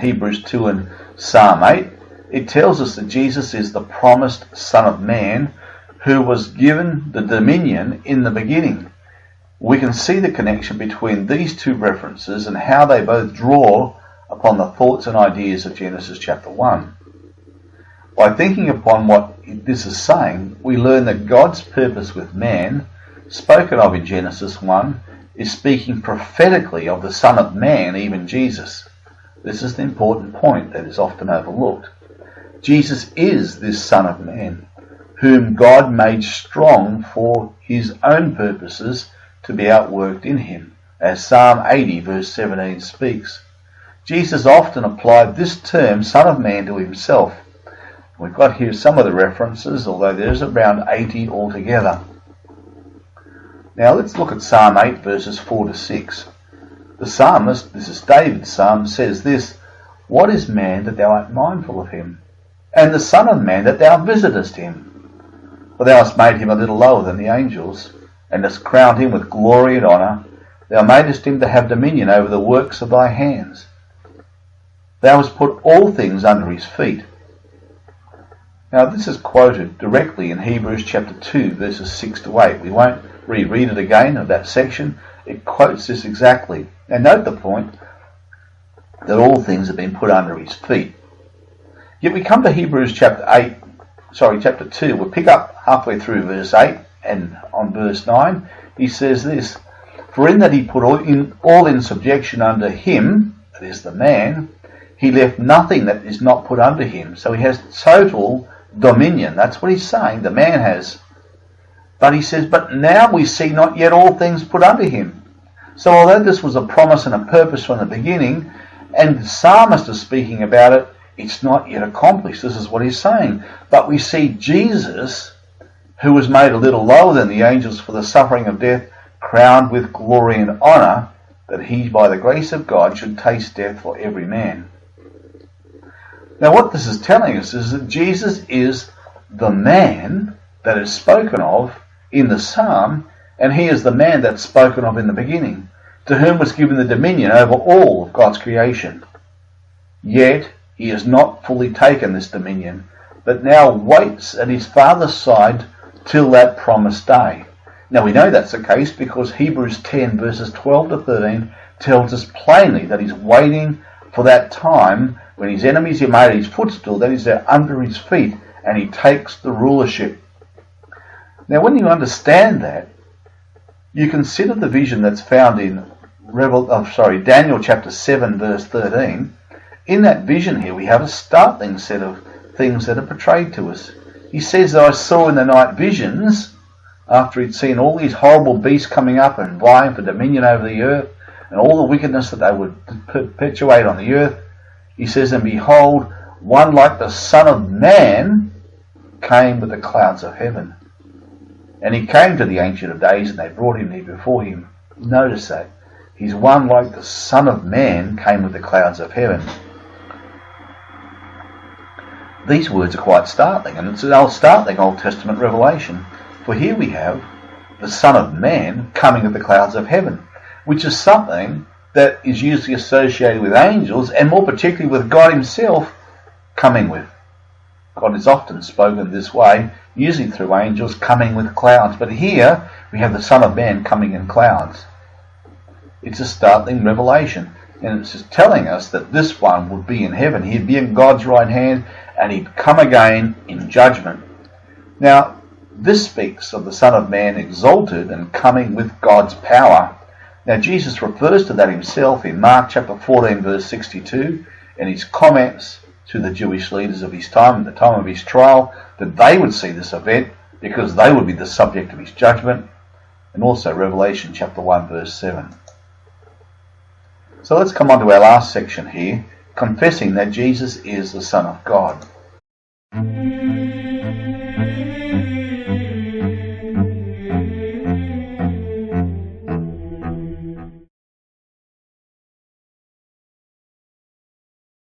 Hebrews 2 and Psalm 8, it tells us that Jesus is the promised Son of Man who was given the dominion in the beginning. We can see the connection between these two references and how they both draw upon the thoughts and ideas of Genesis chapter 1. By thinking upon what this is saying, we learn that God's purpose with man, spoken of in Genesis 1, is speaking prophetically of the Son of Man, even Jesus. This is the important point that is often overlooked. Jesus is this Son of Man, whom God made strong for his own purposes to be outworked in him, as Psalm 80 verse 17 speaks. Jesus often applied this term, Son of Man, to himself. We've got here some of the references, although there's around 80 altogether. Now let's look at Psalm 8 verses 4 to 6. The psalmist, this is David's psalm, says this: "What is man that thou art mindful of him? And the Son of Man that thou visitest him? For thou hast made him a little lower than the angels, and hast crowned him with glory and honour. Thou madest him to have dominion over the works of thy hands. Thou hast put all things under his feet." Now this is quoted directly in Hebrews chapter 2 verses 6 to 8. We won't reread it again of that section. It quotes this exactly. Now note the point that all things have been put under his feet. Yet we come to Hebrews chapter 2. We'll pick up halfway through verse 8, and on verse 9 he says this: "For in that he put all in subjection under him," that is the man, "he left nothing that is not put under him." So he has total dominion. That's what he's saying, the man has. But he says, "But now we see not yet all things put under him." So although this was a promise and a purpose from the beginning, and the psalmist is speaking about it, it's not yet accomplished. This is what he's saying. But we see Jesus, who was made a little lower than the angels for the suffering of death, crowned with glory and honour, that he, by the grace of God, should taste death for every man. Now what this is telling us is that Jesus is the man that is spoken of in the psalm, and he is the man that's spoken of in the beginning, to whom was given the dominion over all of God's creation. Yet he has not fully taken this dominion, but now waits at his Father's side till that promised day. Now we know that's the case because Hebrews 10 verses 12 to 13 tells us plainly that he's waiting for that time when his enemies are made his footstool, that is, they're under his feet, and he takes the rulership. Now when you understand that, you consider the vision that's found in Daniel chapter 7 verse 13. In that vision here we have a startling set of things that are portrayed to us. He says that I saw in the night visions, after he'd seen all these horrible beasts coming up and vying for dominion over the earth, and all the wickedness that they would perpetuate on the earth. He says, "And behold, one like the Son of Man came with the clouds of heaven. And he came to the Ancient of Days, and they brought him near before him." Notice that. He's one like the Son of Man came with the clouds of heaven. These words are quite startling, and it's an startling Old Testament revelation. For here we have the Son of Man coming with the clouds of heaven, which is something that is usually associated with angels, and more particularly with God himself coming with. God is often spoken this way, usually through angels coming with clouds. But here we have the Son of Man coming in clouds. It's a startling revelation, and it's just telling us that this one would be in heaven. He'd be in God's right hand, and he'd come again in judgment. Now, this speaks of the Son of Man exalted and coming with God's power. Now, Jesus refers to that himself in Mark chapter 14 verse 62, in his comments to the Jewish leaders of his time, at the time of his trial, that they would see this event because they would be the subject of his judgment, and also Revelation chapter 1 verse 7. So let's come on to our last section here, confessing that Jesus is the Son of God.